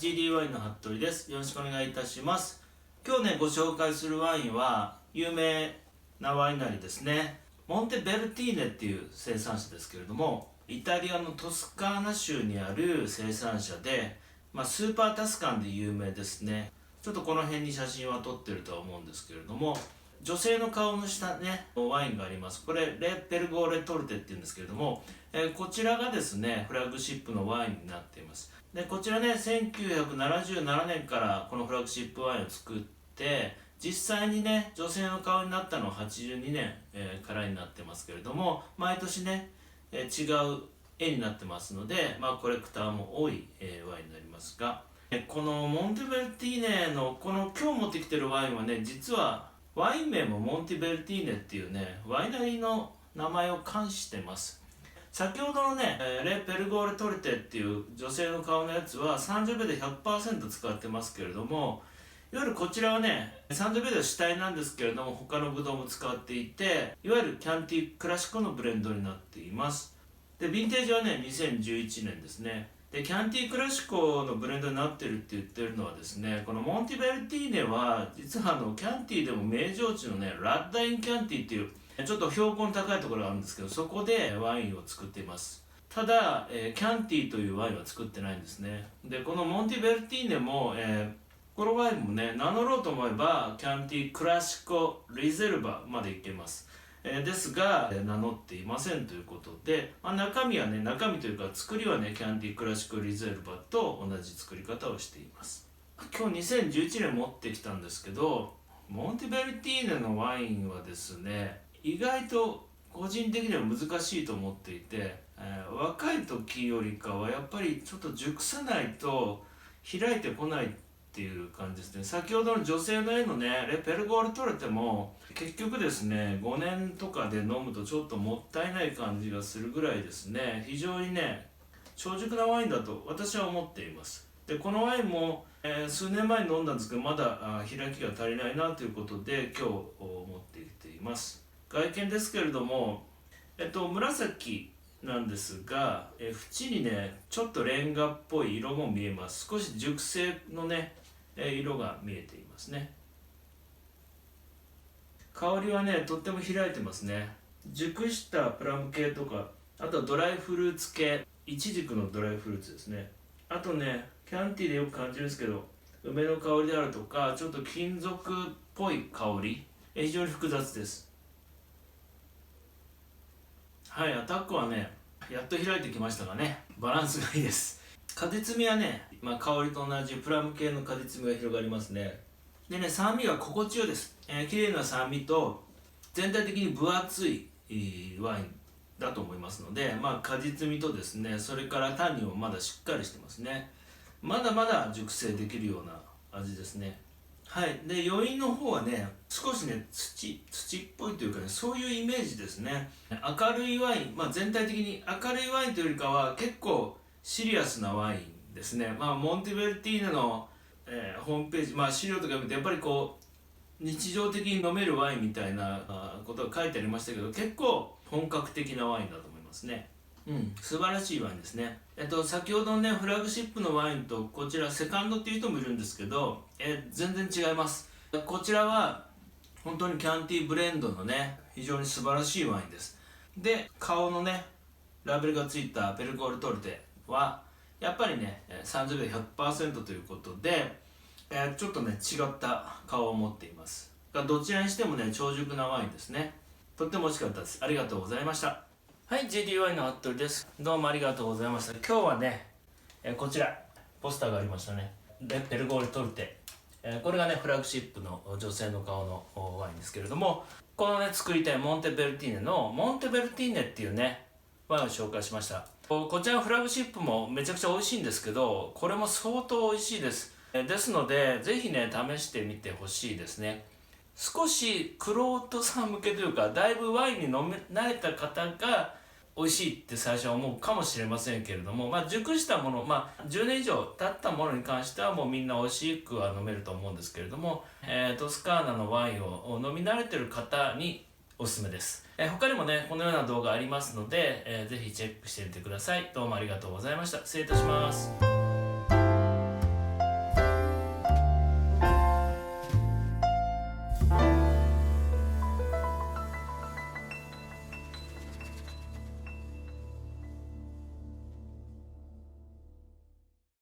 GD ワインの服部です。よろしくお願いいたします。今日ね、ご紹介するワインは有名なワイナリーですね。モンテベルティーネっていう生産者ですけれども、イタリアのトスカーナ州にある生産者で、スーパータスカンで有名ですね。ちょっとこの辺に写真は撮ってるとは思うんですけれども、女性の顔の下ね、ワインがあります。これ、レ・ペルゴーレ・トルテっていうんですけれども、こちらがですね、フラッグシップのワインになっています。で、こちらね、1977年からこのフラッグシップワインを作って、実際にね、女性の顔になったのは82年、からになってますけれども、毎年ね、違う絵になってますので、コレクターも多い、ワインになりますが、このモンテベルティーネのこの今日持ってきてるワインはね、実はワイン名もモンテベルティーネっていうね、ワイナリーの名前を冠してます。先ほどのね、レ・ペルゴーレ・トルテっていう女性の顔のやつは30秒で 100% 使ってますけれども、いわゆるこちらはね、30秒で主体なんですけれども、他のブドウも使っていて、いわゆるキャンティクラシコのブレンドになっています。で、ヴィンテージはね、2011年ですね。で、キャンティクラシコのブレンドになってるって言ってるのはですね、このモンティベルティーネは、実はキャンティでも名城地のね、ラッダインキャンティっていう、ちょっと標高の高いところがあるんですけど、そこでワインを作っています。ただ、キャンティというワインは作ってないんですね。で、このモンティベルティーネも、このワインもね、名乗ろうと思えば、キャンティクラシコリゼルバまでいけます。ですが、名乗っていませんということで、中身はね、中身というか作りはね、キャンティクラシコリゼルバと同じ作り方をしています。今日2011年持ってきたんですけど、モンテベルティーネのワインはですね、意外と個人的には難しいと思っていて、若い時よりかはやっぱりちょっと熟さないと開いてこないっていう感じですね。先ほどの女性の絵のね、レ・ペルゴールトルテも結局ですね、5年とかで飲むとちょっともったいない感じがするぐらいですね、非常にね、長熟なワインだと私は思っています。で、このワインも、数年前に飲んだんですけど、まだ開きが足りないなということで今日持ってきています。外見ですけれども、紫なんですが、縁にね、ちょっとレンガっぽい色も見えます。少し熟成のね、色が見えていますね。香りはね、とっても開いてますね。熟したプラム系とか、あとはドライフルーツ系、イチジクのドライフルーツですね。あとね、キャンティでよく感じるんですけど、梅の香りであるとか、ちょっと金属っぽい香り、非常に複雑です。はい、アタックはね、やっと開いてきましたがね、バランスがいいです。果実味はね、香りと同じプラム系の果実味が広がりますね。でね、酸味が心地よいです。綺麗な酸味と全体的に分厚い、ワインだと思いますので、果実味とですね、それからタンニンもまだしっかりしてますね。まだまだ熟成できるような味ですね。はい、で余韻の方はね、少しね、土っぽいというかね、そういうイメージですね。明るいワイン、全体的に明るいワインというよりかは結構シリアスなワインですね。モンテベルティーネの、ホームページ、資料とか見てやっぱりこう日常的に飲めるワインみたいなことが書いてありましたけど、結構本格的なワインだと思いますね。素晴らしいワインですね。先ほどのね、フラッグシップのワインとこちらセカンドっていう人もいるんですけど、全然違います。こちらは本当にキャンティブレンドのね、非常に素晴らしいワインです。で、顔のね、ラベルがついたペルゴールトルテはやっぱりね、30秒 100% ということで、ちょっとね、違った顔を持っていますが、どちらにしてもね、長熟なワインですね。とっても美味しかったです。ありがとうございました。はい、GDY の服部です。どうもありがとうございました。今日はね、こちら、ポスターがありましたね。レ・ペルゴールトルテ。これがね、フラッグシップの女性の顔のワインですけれども、このね、作りたいモンテベルティーネのモンテベルティーネっていうね、ワインを紹介しました。こちらのフラッグシップもめちゃくちゃ美味しいんですけど、これも相当美味しいです。ですので、ぜひね、試してみてほしいですね。少し玄人さん向けというか、だいぶワインに飲め慣れた方が美味しいって最初は思うかもしれませんけれども、熟したもの、10年以上経ったものに関してはもうみんな美味しくは飲めると思うんですけれども、トスカーナのワインを飲み慣れてる方におすすめです。他にもね、このような動画ありますので、ぜひチェックしてみてください。どうもありがとうございました。失礼いたします。